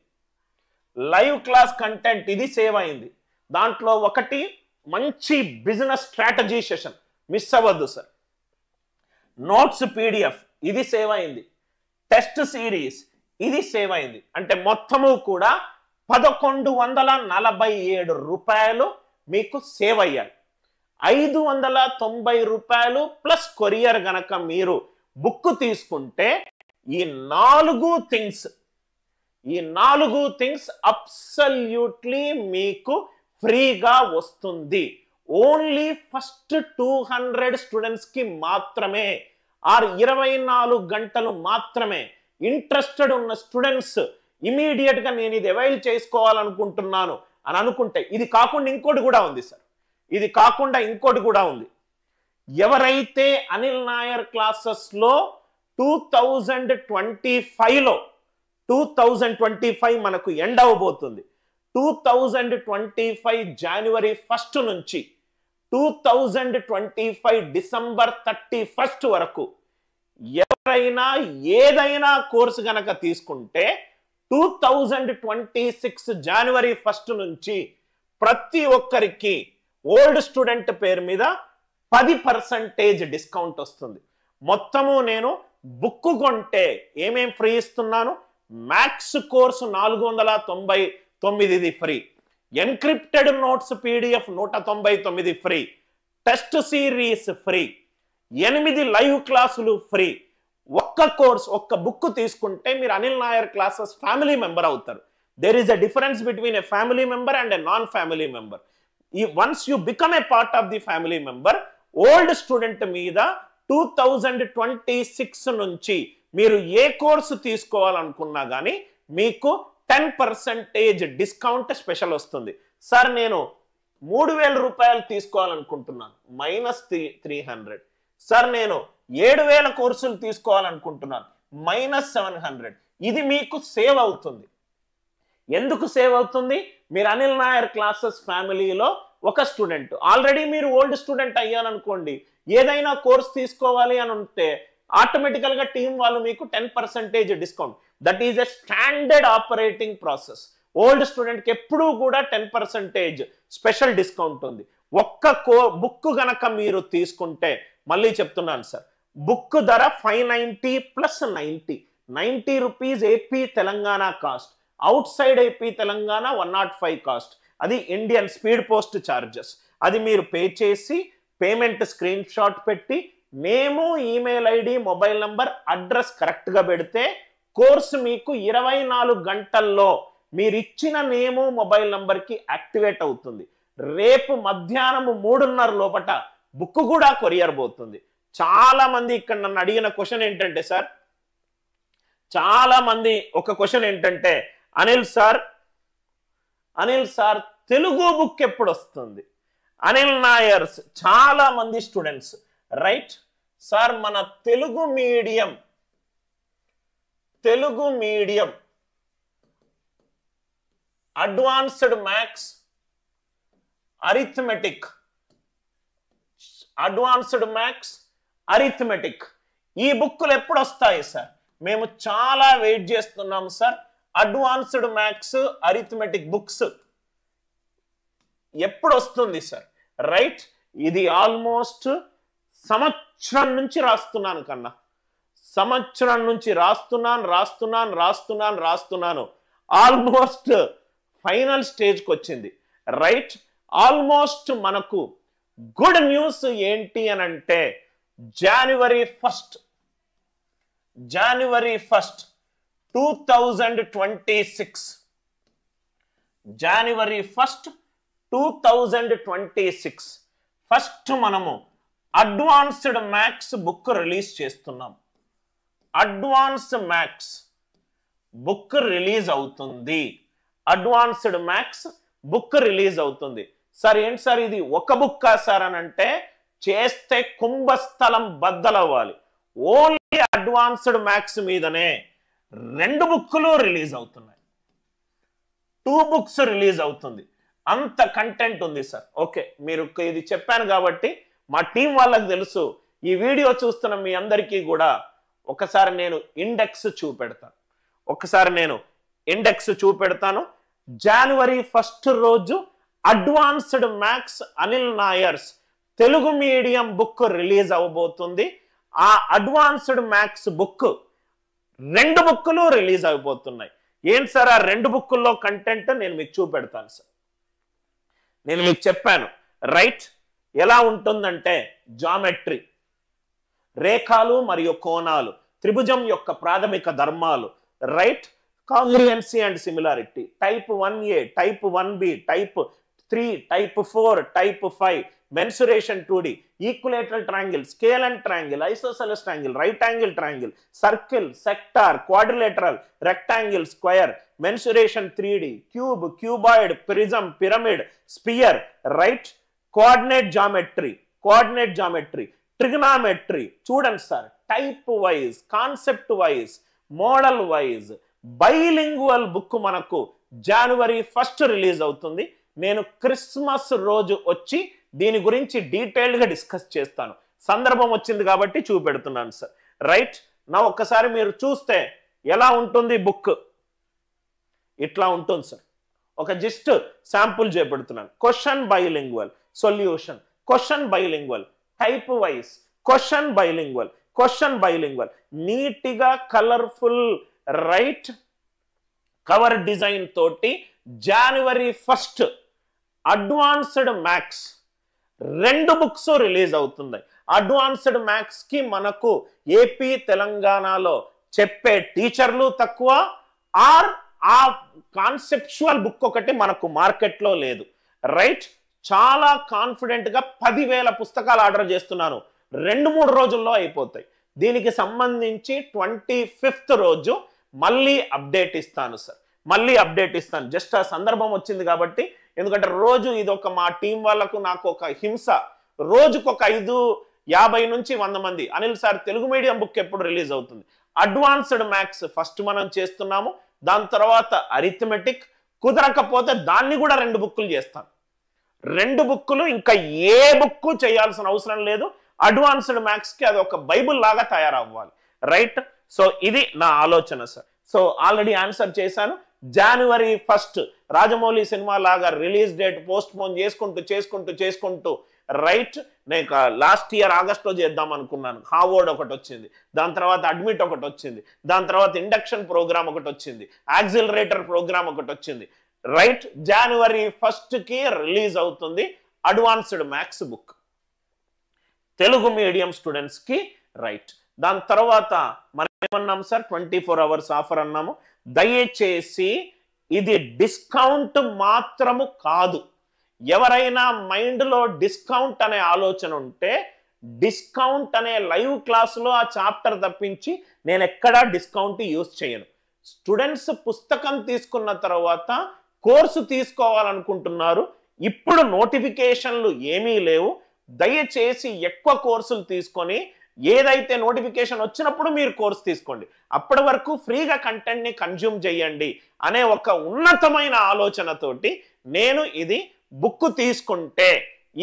లైవ్ క్లాస్ కంటెంట్ ఇది సేవ్ అయింది. దాంట్లో ఒకటి మంచి బిజినెస్ స్ట్రాటజీ సెషన్ మిస్ అవ్వద్దు సార్. నోట్స్ పీడిఎఫ్ ఇది సేవ్ అయింది. టెస్ట్ సిరీస్ ఇది సేవ్ అయింది. అంటే మొత్తము కూడా 1147 రూపాయలు మీకు సేవ్ అయ్యాయి. 590 రూపాయలు ప్లస్ కొరియర్ గనక మీరు బుక్ తీసుకుంటే ఈ 4 థింగ్స్ అబ్సల్యూట్లీ మీకు ఫ్రీగా వస్తుంది. ఓన్లీ ఫస్ట్ 200 స్టూడెంట్స్కి మాత్రమే, 24 గంటలు మాత్రమే. ఇంట్రెస్టెడ్ ఉన్న స్టూడెంట్స్ ఇమీడియట్గా నేను ఇది అవైల్ చేసుకోవాలనుకుంటున్నాను అని అనుకుంటే, ఇది కాకుండా ఇంకోటి కూడా ఉంది. ఎవరైతే అనిల్ నాయర్ క్లాసెస్లో 2025 మనకు ఎండ్ అవబోతుంది. 2025 January 1st నుంచి 2025 December 31st వరకు ఎవరైనా ఏదైనా కోర్సు గనక తీసుకుంటే 2026 January 1st నుంచి ప్రతి ఒక్కరికి ఓల్డ్ స్టూడెంట్ పేరు మీద 10% డిస్కౌంట్ వస్తుంది. మొత్తము నేను బుక్ కొంటే ఏమేం ఫ్రీ ఇస్తున్నాను? Maths course 499 free, encrypted notes PDF 199 free, test series free, 8 live క్లాసులు ఫ్రీ. ఒక్క బుక్ తీసుకుంటే మీరు Anil Nair classes family member అవుతారు. There is a difference between a family member and a non family member. Once you become a part of the family member, old student మీద 2026 నుంచి మీరు ఏ course తీసుకోవాలనుకున్నా కానీ మీకు 10% డిస్కౌంట్ స్పెషల్ వస్తుంది. Sir నేను 3000 రూపాయలు తీసుకోవాలనుకుంటున్నాను, -300. Sir నేను 7000 కోర్సులు తీసుకోవాలనుకుంటున్నాను, -700. ఇది మీకు సేవ్ అవుతుంది. ఎందుకు సేవ్ అవుతుంది? మీరు అనిల్ నాయర్ క్లాసెస్ ఫ్యామిలీలో ఒక స్టూడెంట్, ఆల్రెడీ మీరు ఓల్డ్ స్టూడెంట్ అయ్యారనుకోండి, ఏదైనా కోర్స్ తీసుకోవాలి అని ఉంటే ఆటోమేటికల్గా టీం వాళ్ళు మీకు 10% discount. That is a standard operating process. Old స్టూడెంట్కి ఎప్పుడూ కూడా 10% స్పెషల్ డిస్కౌంట్ ఉంది. బుక్ గనక మీరు తీసుకుంటే, మళ్ళీ చెప్తున్నాను సార్, బుక్ ధర 590 + 90 rupees AP Telangana cost. Outside AP Telangana 105 cost. అది ఇండియన్ స్పీడ్ పోస్ట్ ఛార్జెస్. అది మీరు పే చేసి పేమెంట్ స్క్రీన్ షాట్ పెట్టి name, email ID, mobile number, address కరెక్ట్గా పెడితే కోర్సు మీకు 24 గంటల్లో మీరు ఇచ్చిన నేము, మొబైల్ నంబర్కి యాక్టివేట్ అవుతుంది. రేపు మధ్యాహ్నం 3:30 లోపట బుక్ కూడా కొరియర్ పోతుంది. చాలా మంది ఇక్కడ నన్ను అడిగిన క్వశ్చన్ ఏంటంటే సార్, చాలా మంది ఒక క్వశ్చన్ ఏంటంటే అనిల్ సార్ తెలుగు బుక్ ఎప్పుడు వస్తుంది? అనిల్ నాయర్స్ చాలా మంది స్టూడెంట్స్ రైట్ సార్, మన Telugu medium advanced maths, arithmetic ఈ బుక్కులు ఎప్పుడు వస్తాయి సార్? మేము చాలా వెయిట్ చేస్తున్నాం sir. Advanced maths, arithmetic books ఎప్పుడు వస్తుంది సార్? రైట్, ఇది ఆల్మోస్ట్ సంవత్సరం నుంచి రాస్తున్నాను కన్నా, సంవత్సరం నుంచి రాస్తున్నాను. ఆల్మోస్ట్ ఫైనల్ స్టేజ్కి వచ్చింది. రైట్, ఆల్మోస్ట్ మనకు గుడ్ న్యూస్ ఏంటి అని అంటే జనవరి 1 2026 జనవరి 1 2026 ఫస్ట్ మనము అడ్వాన్స్డ్ మ్యాథ్స్ బుక్ రిలీజ్ చేస్తున్నాం. అడ్వాన్స్ మ్యాథ్స్ బుక్ రిలీజ్ అవుతుంది. అడ్వాన్స్డ్ మ్యాథ్స్ బుక్ రిలీజ్ అవుతుంది. సార్ ఏంటి సార్ ఇది ఒక బుక్కా సార్ అని అంటే చేస్తే కుంభస్థలం బద్దలవ్వాలి. ఓన్లీ అడ్వాన్స్డ్ మ్యాథ్స్ మీదనే 2 బుక్కులు రిలీజ్ అవుతున్నాయి, 2 బుక్స్ రిలీజ్ అవుతుంది. అంత కంటెంట్ ఉంది సార్. ఓకే, మీరు ఇది చెప్పాను కాబట్టి మా టీం వాళ్ళకి తెలుసు. ఈ వీడియో చూస్తున్న మీ అందరికీ కూడా ఒకసారి నేను ఇండెక్స్ చూపెడతాను. జనవరి 1 రోజు advanced maths Anil Nair's Telugu medium book release అవబోతుంది. ఆ అడ్వాన్స్డ్ మ్యాథ్స్ బుక్ 2 బుక్కులు రిలీజ్ అయిపోతున్నాయి. ఏంటి సార్ ఆ 2 బుక్కుల్లో కంటెంట్? నేను మీకు చూపెడతాను సార్. నేను మీకు చెప్పాను రైట్, ఎలా ఉంటుందంటే జామెట్రీ, రేఖలు మరియు కోణాలు, త్రిభుజం యొక్క ప్రాథమిక ధర్మాలు, right, congruency and similarity, type 1A, type 1B, type 3, type 4, type 5, mensuration 2D, equilateral triangle, scale and triangle, isosceles triangle, right angle triangle, circle, sector, quadrilateral, rectangle, square, mensuration 3D, cube, cuboid, prism, pyramid, sphere, right, coordinate geometry, trigonometry. చూడండి sir, type wise, concept wise, model wise bilingual book మనకు జనవరి 1 release అవుతుంది. నేను Christmas రోజు వచ్చి దీని గురించి డీటెయిల్డ్గా డిస్కస్ చేస్తాను. సందర్భం వచ్చింది కాబట్టి చూపెడుతున్నాను సార్. రైట్, నా ఒక్కసారి మీరు చూస్తే ఎలా ఉంటుంది బుక్? ఇట్లా ఉంటుంది సార్. ఒక జస్ట్ శాంపుల్ చేపెడుతున్నాను. Question bilingual, solution, question bilingual, type wise, question bilingual, నీట్గా కలర్ఫుల్ రైట్ కవర్ డిజైన్ తోటి జనవరి 1 అడ్వాన్స్డ్ మ్యాథ్స్ 2 బుక్స్ రిలీజ్ అవుతుంది. అడ్వాన్స్డ్ మ్యాథ్స్ కి మనకు ఏపీ తెలంగాణలో చెప్పే టీచర్లు తక్కువ, ఆర్ ఆ కాన్సెప్చువల్ బుక్ ఒకటి మనకు మార్కెట్లో లేదు. రైట్, చాలా కాన్ఫిడెంట్ గా 10,000 పుస్తకాలు ఆర్డర్ చేస్తున్నాను. 2-3 రోజుల్లో అయిపోతాయి. దీనికి సంబంధించి 25th రోజు మళ్ళీ అప్డేట్ ఇస్తాను సార్. జస్ట్ ఆ సందర్భం వచ్చింది కాబట్టి, ఎందుకంటే రోజు ఇది ఒక మా టీం వాళ్ళకు నాకు ఒక హింస. రోజుకొక 50 నుంచి 100 మంది Anil sir Telugu medium book ఎప్పుడు రిలీజ్ అవుతుంది? అడ్వాన్స్డ్ మ్యాథ్స్ ఫస్ట్ మనం చేస్తున్నాము, దాని తర్వాత అరిథమెటిక్, కుదరకపోతే దాన్ని కూడా 2 బుక్కులు చేస్తాను. 2 బుక్కులు, ఇంకా ఏ బుక్ చేయాల్సిన అవసరం లేదు. అడ్వాన్స్డ్ మ్యాథ్స్ కి అది ఒక బైబుల్ లాగా తయారవ్వాలి. రైట్, సో ఇది నా ఆలోచన సార్. సో ఆల్రెడీ ఆన్సర్ చేశాను. జనవరి 1 రాజమౌళి సినిమా లాగా రిలీజ్ డేట్ పోస్ట్ పోన్ చేసుకుంటూ రైట్, నేను లాస్ట్ ఇయర్ ఆగస్ట్లో చేద్దాం అనుకున్నాను. హార్వర్డ్ ఒకటి వచ్చింది, దాని తర్వాత అడ్మిట్ ఒకటి వచ్చింది, దాని తర్వాత ఇండక్షన్ ప్రోగ్రామ్ ఒకటి వచ్చింది, యాక్సిలరేటర్ ప్రోగ్రామ్ ఒకటి వచ్చింది. రైట్, జనవరి 1కి రిలీజ్ అవుతుంది advanced maths book Telugu medium students కి, రైట్. దాని తర్వాత మనం ఏమన్నాం సార్, 24 hours ఆఫర్ అన్నాము. దయచేసి ఇది డిస్కౌంట్ మాత్రము కాదు. ఎవరైనా మైండ్లో డిస్కౌంట్ అనే ఆలోచన ఉంటే, డిస్కౌంట్ అనే లైవ్ క్లాసులో ఆ చాప్టర్ తప్పించి నేను ఎక్కడా డిస్కౌంట్ యూజ్ చేయను. స్టూడెంట్స్ పుస్తకం తీసుకున్న తర్వాత కోర్సు తీసుకోవాలనుకుంటున్నారు, ఇప్పుడు నోటిఫికేషన్లు ఏమీ లేవు, దయచేసి ఎక్కువ కోర్సులు తీసుకొని ఏదైతే నోటిఫికేషన్ వచ్చినప్పుడు మీరు కోర్సు తీసుకోండి, అప్పటి వరకు ఫ్రీగా కంటెంట్ని కన్జ్యూమ్ చేయండి అనే ఒక ఉన్నతమైన ఆలోచనతోటి నేను ఇది బుక్ తీసుకుంటే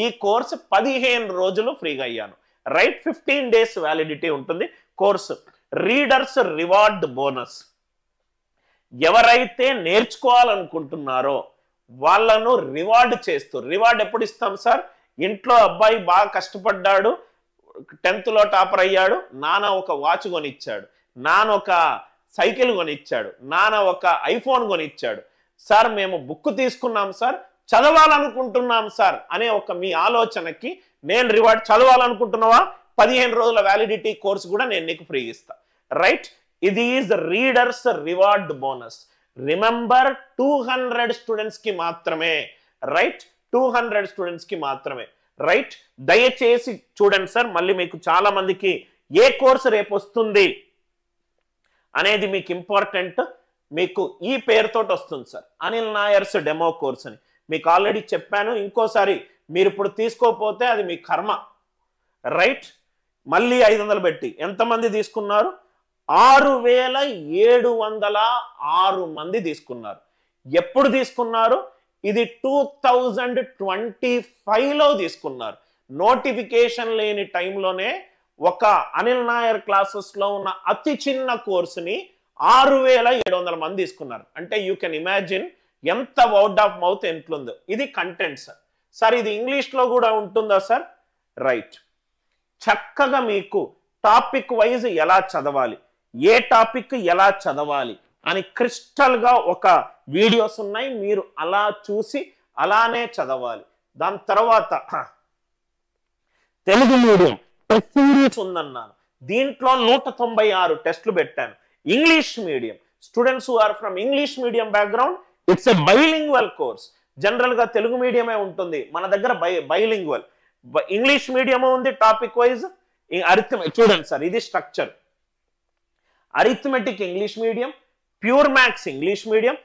ఈ కోర్సు 15 రోజులు ఫ్రీగా అయ్యాను, రైట్. 15 days వ్యాలిడిటీ ఉంటుంది కోర్సు. రీడర్స్ రివార్డ్ బోనస్, ఎవరైతే నేర్చుకోవాలనుకుంటున్నారో వాళ్ళను రివార్డ్ చేస్తూ, రివార్డ్ ఎప్పుడు ఇస్తాం సార్, ఇంట్లో అబ్బాయి బాగా కష్టపడ్డాడు, 10th లో టాపర్ అయ్యాడు, నాన్న ఒక వాచ్ కొనిచ్చాడు, నాన్న ఒక సైకిల్ కొనిచ్చాడు, నాన్న ఒక ఐఫోన్ కొనిచ్చాడు, సార్ మేము బుక్ తీసుకున్నాం సార్, చదవాలనుకుంటున్నాం సార్ అనే ఒక మీ ఆలోచనకి నేను రివార్డ్, చదవాలనుకుంటున్నావా 15 రోజుల వ్యాలిడిటీ కోర్సు కూడా నేను నీకు ఫ్రీ ఇస్తా, రైట్. ఇది is readers reward bonus. Remember 200 students కి మాత్రమే, రైట్. 200 స్టూడెంట్స్ కి మాత్రమే, రైట్. దయచేసి చూడండి సార్, మళ్ళీ మీకు చాలా మందికి ఏ కోర్సు రేపు వస్తుంది అనేది మీకు ఇంపార్టెంట్. మీకు ఈ పేరుతోటి వస్తుంది sir, Anil Nairs demo course అని మీకు ఆల్రెడీ చెప్పాను. ఇంకోసారి మీరు ఇప్పుడు తీసుకోకపోతే అది మీ కర్మ, రైట్. మళ్ళీ 500 పెట్టి ఎంతమంది తీసుకున్నారు, 6706 మంది తీసుకున్నారు. ఎప్పుడు తీసుకున్నారు, ఇది 2025లో తీసుకున్నారు. నోటిఫికేషన్ లేని టైంలోనే ఒక అనిల్ నాయర్ క్లాసెస్లో ఉన్న అతి చిన్న కోర్సుని 6700 మంది తీసుకున్నారు. అంటే యూ కెన్ ఇమాజిన్ ఎంత వర్డ్ ఆఫ్ మౌత్ ఎంతుందో. ఇది కంటెంట్ సార్. సార్ ఇది ఇంగ్లీష్లో కూడా ఉంటుందా సార్, రైట్. చక్కగా మీకు టాపిక్ వైజ్ ఎలా చదవాలి, ఏ టాపిక్ ఎలా చదవాలి అని క్రిస్టల్గా ఒక వీడియోస్ ఉన్నాయి, మీరు అలా చూసి అలానే చదవాలి. దాని తర్వాత తెలుగు మీడియం టెస్ట్ సిరీస్ ఉందన్నాను, దీంట్లో 196 టెస్టులు పెట్టాను. English medium students who are from English medium background, it's a bilingual course. General గా తెలుగు మీడియమే ఉంటుంది, మన దగ్గర బైలింగ్వల్. ఇంగ్లీష్ మీడియం ఉంది టాపిక్ వైజ్. అరిథమెటిక్ చూడండి సార్, ఇది structure. Arithmetic English medium, pure maths English medium,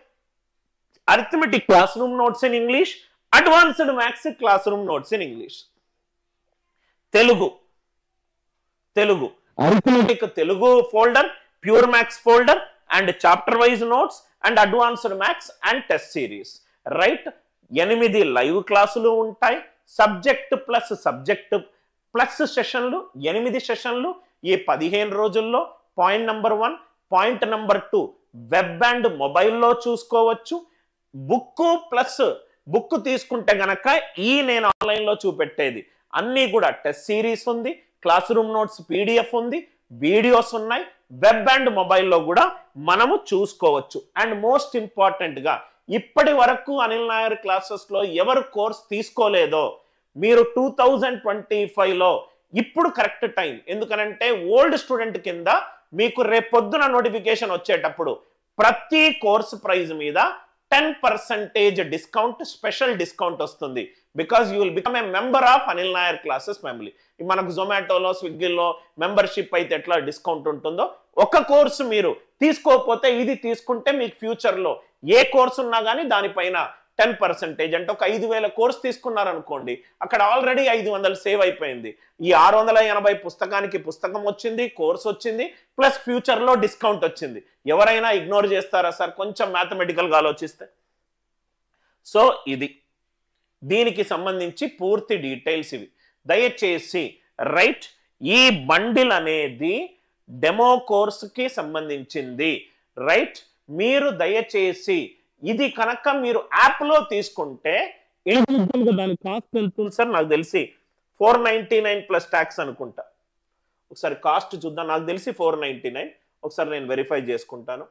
arithmetic classroom notes in English, advanced maths classroom notes in English. Telugu arithmetic Telugu folder, pure maths folder and chapter wise notes and advanced maths and test series, right. 8 live క్లాసులు ఉంటాయి, subject plus సెషన్లు, 8 సెషన్లు ఈ 15 రోజుల్లో. Point number 1. Point number 2, web and మొబైల్లో చూసుకోవచ్చు. Book తీసుకుంటే గనక నేను ఆన్లైన్లో చూపెట్టేది అన్నీ కూడా టెస్ట్ సిరీస్ ఉంది, క్లాస్ రూమ్ నోట్స్ పీడిఎఫ్ ఉంది, వీడియోస్ ఉన్నాయి, వెబ్ అండ్ మొబైల్లో కూడా మనము చూసుకోవచ్చు. అండ్ మోస్ట్ ఇంపార్టెంట్ గా ఇప్పటి వరకు అనిల్ నాయర్ క్లాసెస్లో ఎవరు కోర్స్ తీసుకోలేదో మీరు 2025లో ఇప్పుడు కరెక్ట్ టైం. ఎందుకనంటే ఓల్డ్ స్టూడెంట్ కింద మీకు రేపొద్దున నోటిఫికేషన్ వచ్చేటప్పుడు ప్రతి కోర్స్ ప్రైజ్ మీద 10% డిస్కౌంట్, స్పెషల్ డిస్కౌంట్ వస్తుంది. Because you will become a member of Anil Nair classes family. మనకు జొమాటోలో స్విగ్గీలో మెంబర్షిప్ అయితే ఎట్లా డిస్కౌంట్ ఉంటుందో, ఒక కోర్సు మీరు తీసుకోకపోతే ఇది తీసుకుంటే మీకు ఫ్యూచర్లో ఏ కోర్సు ఉన్నా కానీ దానిపైన 10% అంటే ఒక 5000 కోర్సు తీసుకున్నారనుకోండి, అక్కడ ఆల్రెడీ 500 సేవ్ అయిపోయింది. ఈ 680 పుస్తకానికి పుస్తకం వచ్చింది, కోర్స్ వచ్చింది, ప్లస్ ఫ్యూచర్లో డిస్కౌంట్ వచ్చింది. ఎవరైనా ఇగ్నోర్ చేస్తారా సార్ కొంచెం మ్యాథమెటికల్గా ఆలోచిస్తే? సో ఇది దీనికి సంబంధించి పూర్తి డీటెయిల్స్ ఇవి. దయచేసి రైట్, ఈ బండిల్ అనేది డెమో కోర్సుకి సంబంధించింది, రైట్. మీరు దయచేసి ఇది కనుక మీరు యాప్లో తీసుకుంటే దాని కాస్ట్ ఎంత సార్, నాకు తెలిసి 499 ప్లస్ ట్యాక్స్ అనుకుంటా. ఒకసారి కాస్ట్ చూద్దాం, నాకు తెలిసి 499. ఒకసారి నేను వెరిఫై చేసుకుంటాను.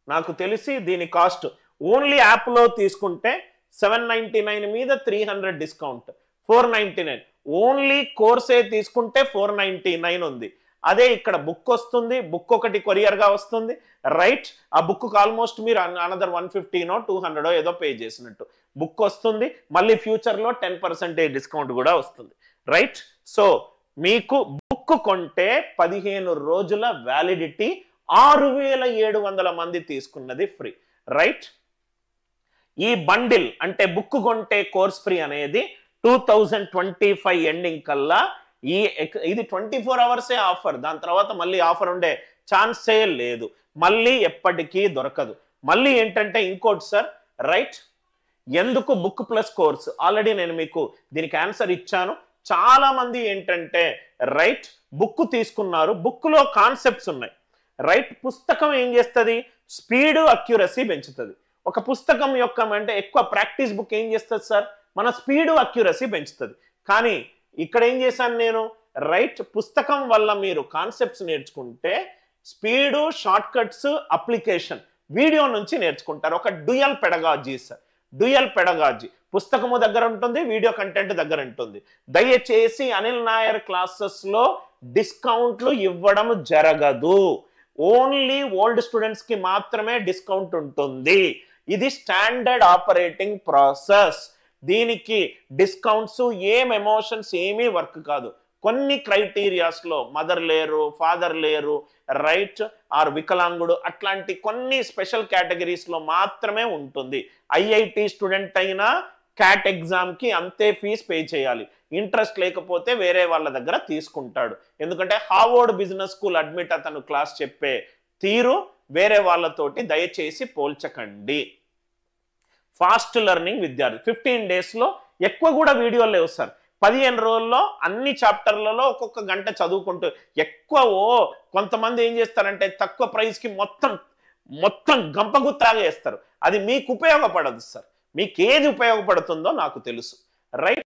నాకు తెలిసి దీని కాస్ట్ ఓన్లీ యాప్లో తీసుకుంటే 799 మీద 300 డిస్కౌంట్, 499. ఓన్లీ కోర్సే తీసుకుంటే 499 ఉంది. అదే ఇక్కడ బుక్ వస్తుంది, బుక్ ఒకటి కొరియర్గా వస్తుంది, రైట్? ఆ బుక్ ఆల్మోస్ట్ మీరు అనదర్ 150నో 200 ఏదో పే చేసినట్టు బుక్ వస్తుంది. మళ్ళీ ఫ్యూచర్లో 10% డిస్కౌంట్ కూడా వస్తుంది, రైట్? సో మీకు బుక్ కొంటే 15 రోజుల వ్యాలిడిటీ, 6700 మంది తీసుకున్నది ఫ్రీ, రైట్? ఈ బండిల్ అంటే బుక్ కొంటే కోర్స్ ఫ్రీ అనేది 2025 ఎండింగ్ కల్లా ఇది 24 అవర్సే ఆఫర్. దాని తర్వాత మళ్ళీ ఆఫర్ ఉండే ఛాన్సే లేదు, మళ్ళీ ఎప్పటికీ దొరకదు. మళ్ళీ ఏంటంటే ఇంకోటి సార్, రైట్? ఎందుకు బుక్ ప్లస్ కోర్స్? ఆల్రెడీ నేను మీకు దీనికి ఆన్సర్ ఇచ్చాను. చాలా మంది ఏంటంటే రైట్ బుక్ తీసుకున్నారు, బుక్లో కాన్సెప్ట్స్ ఉన్నాయి, రైట్? పుస్తకం ఏం చేస్తుంది? స్పీడ్, అక్యురసీ పెంచుతుంది. ఒక పుస్తకం యొక్క అంటే ఎక్కువ ప్రాక్టీస్ బుక్ ఏం చేస్తుంది సార్? మన స్పీడ్, అక్యురసీ పెంచుతుంది. కానీ ఇక్కడ ఏం చేశాను నేను, రైట్? పుస్తకం వల్ల మీరు కాన్సెప్ట్స్ నేర్చుకుంటే speed, short cuts, application video నుంచి నేర్చుకుంటారు. ఒక dual pedagogy sir, dual pedagogy. పుస్తకము దగ్గర ఉంటుంది, వీడియో కంటెంట్ దగ్గర ఉంటుంది. దయచేసి అనిల్ నాయర్ క్లాసెస్లో డిస్కౌంట్లు ఇవ్వడం జరగదు. ఓన్లీ ఓల్డ్ స్టూడెంట్స్ కి మాత్రమే డిస్కౌంట్ ఉంటుంది. ఇది స్టాండర్డ్ ఆపరేటింగ్ ప్రాసెస్. దీనికి డిస్కౌంట్స్ ఏం ఎమోషన్స్ ఏమీ వర్క్ కాదు. కొన్ని క్రైటీరియాస్లో మదర్ లేరు, ఫాదర్ లేరు, రైట్? ఆర్ వికలాంగుడు, అట్లాంటి కొన్ని స్పెషల్ కేటగిరీస్లో మాత్రమే ఉంటుంది. ఐఐటి స్టూడెంట్ అయినా క్యాట్ ఎగ్జామ్కి అంతే ఫీజ్ పే చేయాలి. ఇంట్రెస్ట్ లేకపోతే వేరే వాళ్ళ దగ్గర తీసుకుంటాడు. ఎందుకంటే హార్వర్డ్ బిజినెస్ స్కూల్ అడ్మిట్ అతను క్లాస్ చెప్పే తీరు వేరే వాళ్ళతోటి దయచేసి పోల్చకండి. ఫాస్ట్ లెర్నింగ్ విద్యార్థి 15 డేస్లో ఎక్కువ కూడా వీడియోలు లేవు సార్. 15 రోజుల్లో అన్ని చాప్టర్లలో ఒక్కొక్క గంట చదువుకుంటూ ఎక్కువ కొంతమంది ఏం చేస్తారంటే తక్కువ ప్రైస్కి మొత్తం గంపగుత్తాగా వేస్తారు. అది మీకు ఉపయోగపడదు సార్. మీకు ఏది ఉపయోగపడుతుందో నాకు తెలుసు, రైట్?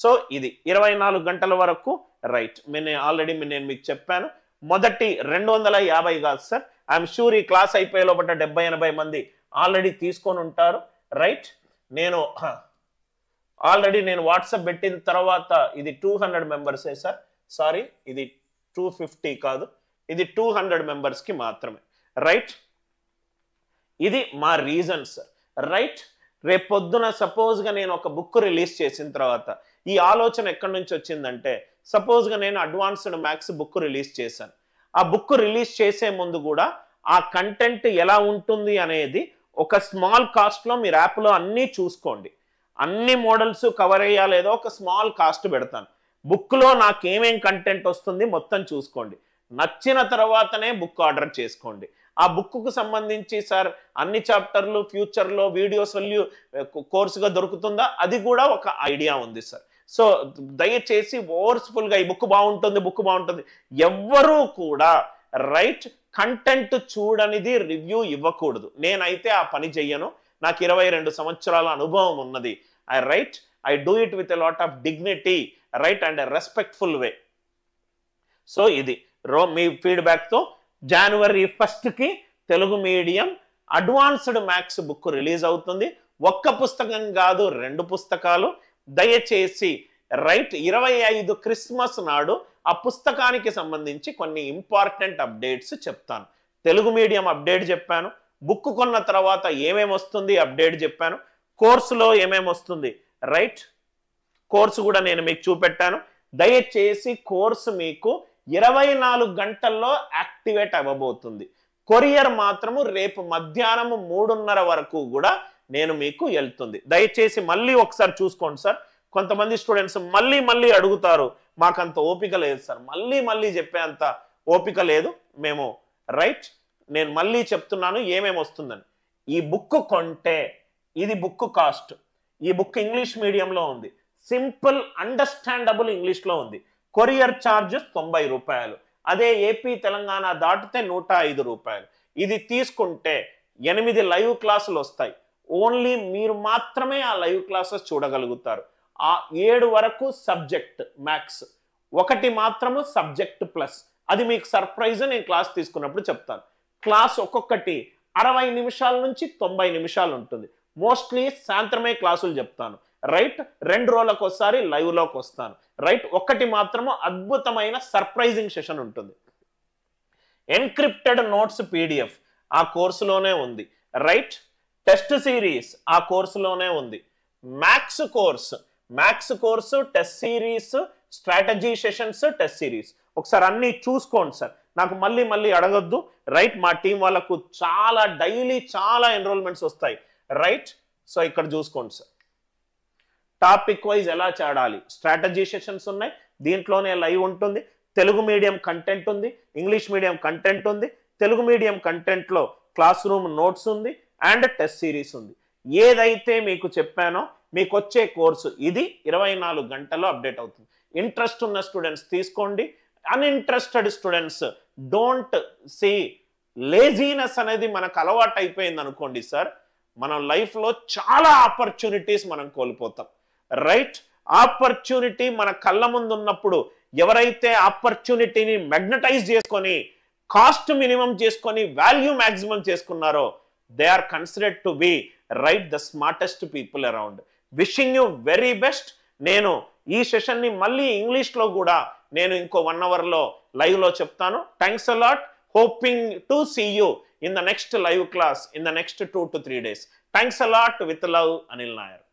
సో ఇది 24 గంటల వరకు, రైట్? ఆల్రెడీ నేను మీకు చెప్పాను. మొదటి 250 కాదు సార్. ఐఎమ్ షూర్ ఈ క్లాస్ అయిపోయే లోపల 70-80 మంది ఆల్రెడీ తీసుకొని ఉంటారు, రైట్? నేను వాట్సాప్ పెట్టిన తర్వాత ఇది 200 మెంబర్సే సార్. సారీ, ఇది 250 కాదు, ఇది 200 మెంబర్స్కి మాత్రమే, రైట్? ఇది మా రీజన్ సార్, రైట్? రేపొద్దున సపోజ్గా నేను ఒక బుక్ రిలీజ్ చేసిన తర్వాత ఈ ఆలోచన ఎక్కడి నుంచి వచ్చిందంటే, సపోజ్గా నేను అడ్వాన్స్డ్ మ్యాథ్స్ బుక్ రిలీజ్ చేశాను. ఆ బుక్ రిలీజ్ చేసే ముందు కూడా ఆ కంటెంట్ ఎలా ఉంటుంది అనేది ఒక స్మాల్ కాస్ట్లో మీరు యాప్లో అన్నీ చూసుకోండి. అన్ని మోడల్స్ కవర్ అయ్యాలేదో ఒక స్మాల్ కాస్ట్ పెడతాను. బుక్లో నాకు ఏమేం కంటెంట్ వస్తుంది మొత్తం చూసుకోండి. నచ్చిన తర్వాతనే బుక్ ఆర్డర్ చేసుకోండి. ఆ బుక్కు సంబంధించి సార్ అన్ని చాప్టర్లు ఫ్యూచర్లో వీడియో కోర్సుగా దొరుకుతుందా, అది కూడా ఒక ఐడియా ఉంది సార్. సో దయచేసి ఫోర్స్ఫుల్గా ఈ బుక్ బాగుంటుంది ఎవ్వరూ కూడా, రైట్? కంటెంట్ చూడనిది రివ్యూ ఇవ్వకూడదు. నేనైతే ఆ పని చెయ్యను. నాకు 22 సంవత్సరాల అనుభవం ఉన్నది, right? I do it with a lot of dignity, right? And a respectful way. So ఇది మీ ఫీడ్బ్యాక్తో January 1st Telugu medium advanced maths book release అవుతుంది. ఒక్క పుస్తకం కాదు, 2 పుస్తకాలు. దయచేసి, రైట్? 25 క్రిస్మస్ నాడు ఆ పుస్తకానికి సంబంధించి కొన్ని ఇంపార్టెంట్ అప్డేట్స్ చెప్తాను. తెలుగు మీడియం అప్డేట్ చెప్పాను, బుక్ కొన్న తర్వాత ఏమేమి వస్తుంది అప్డేట్ చెప్పాను, కోర్సులో ఏమేమి వస్తుంది, రైట్? కోర్సు కూడా నేను మీకు చూపెట్టాను. దయచేసి కోర్సు మీకు 24 గంటల్లో యాక్టివేట్ అవ్వబోతుంది. కొరియర్ మాత్రము రేపు మధ్యాహ్నం 3:30 వరకు కూడా నేను మీకు వెళ్తుంది. దయచేసి మళ్ళీ ఒకసారి చూసుకోండి సార్. కొంతమంది స్టూడెంట్స్ మళ్ళీ అడుగుతారు, మాకంత ఓపిక లేదు సార్, మళ్ళీ చెప్పే అంత ఓపిక లేదు మేము, రైట్? నేను మళ్ళీ చెప్తున్నాను ఏమేమి వస్తుందని. ఈ బుక్ కొంటే ఇది బుక్ కాస్ట్. ఈ బుక్ ఇంగ్లీష్ మీడియంలో ఉంది, సింపుల్ అండర్స్టాండబుల్ ఇంగ్లీష్లో ఉంది. కొరియర్ ఛార్జెస్ 90 రూపాయలు. అదే ఏపీ తెలంగాణ దాటితే 105 రూపాయలు. ఇది తీసుకుంటే 8 లైవ్ క్లాసులు వస్తాయి. ఓన్లీ మీరు మాత్రమే ఆ లైవ్ క్లాసెస్ చూడగలుగుతారు. ఆ 7 వరకు సబ్జెక్ట్ మ్యాథ్స్, 1 మాత్రము సబ్జెక్ట్ ప్లస్. అది మీకు సర్ప్రైజ్, నేను క్లాస్ తీసుకున్నప్పుడు చెప్తాను. క్లాస్ ఒక్కొక్కటి 60 నిమిషాల నుంచి 90 నిమిషాలు ఉంటుంది. మోస్ట్లీ సాయంత్రమే క్లాసులు చెప్తాను, రైట్. 2 రోజులకు ఒకసారి లైవ్లోకి వస్తాను, రైట్. ఒక్కటి మాత్రము అద్భుతమైన సర్ప్రైజింగ్ సెషన్ ఉంటుంది. ఎన్క్రిప్టెడ్ నోట్స్ పీడిఎఫ్ ఆ కోర్సులోనే ఉంది, రైట్. టెస్ట్ సిరీస్ ఆ కోర్సులోనే ఉంది. Maths course, test series, strategy sessions, test series. ఒకసారి అన్ని చూసుకోండి సార్, నాకు మళ్ళీ అడగొద్దు, రైట్. మా టీం వాళ్ళకు డైలీ చాలా ఎన్రోల్మెంట్స్ వస్తాయి, రైట్. సో ఇక్కడ చూసుకోండి సార్. టాపిక్ వైజ్ ఎలా చేడాలి, స్ట్రాటజీ సెషన్స్ ఉన్నాయి, దీంట్లోనే లైవ్ ఉంటుంది. తెలుగు మీడియం కంటెంట్ ఉంది, ఇంగ్లీష్ మీడియం కంటెంట్ ఉంది. తెలుగు మీడియం కంటెంట్లో క్లాస్ రూమ్ నోట్స్ ఉంది అండ్ టెస్ట్ సిరీస్ ఉంది. ఏదైతే మీకు చెప్పానో మీకు వచ్చే కోర్సు ఇది 24 గంటల్లో అప్డేట్ అవుతుంది. ఇంట్రెస్ట్ ఉన్న స్టూడెంట్స్ తీసుకోండి, uninterested students don't see. Laziness అనేది మనకు అలవాటు అయిపోయింది అనుకోండి సార్, మన లైఫ్లో చాలా ఆపర్చునిటీస్ మనం కోల్పోతాం, రైట్. ఆపర్చునిటీ మన కళ్ళ ముందు ఉన్నప్పుడు ఎవరైతే ఆపర్చునిటీని మ్యాగ్నటైజ్ చేసుకొని కాస్ట్ మినిమం చేసుకొని వాల్యూ మ్యాక్సిమం చేసుకున్నారో they are considered to be right the smartest people around. Wishing you very best. నేను ఈ సెషన్ని మళ్ళీ ఇంగ్లీష్లో కూడా నేను ఇంకో 1 అవర్లో లైవ్లో చెప్తాను. Thanks a lot. Hoping to see you in the next live class in the next 2 to 3 days. Thanks a lot. With love, Anil Nair.